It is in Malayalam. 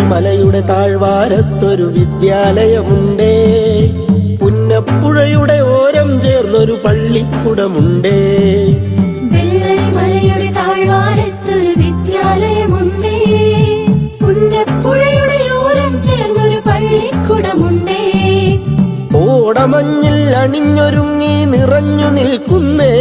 മലയുടെ താഴ്വാരത്തൊരു വിദ്യാലയമുണ്ടേ. പുന്നപ്പുഴയുടെ ഓരം ചേർന്നൊരു പള്ളിക്കുടമുണ്ടേ. മലയുടെ താഴ്വാരത്തൊരു വിദ്യാലയമുണ്ടേ. പുന്നപ്പുഴയുടെ ഓരം ചേർന്നൊരു പള്ളിക്കുടമുണ്ടേ. ഓടമഞ്ഞിൽ അണിഞ്ഞൊരുങ്ങി നിറഞ്ഞു നിൽക്കുന്നേ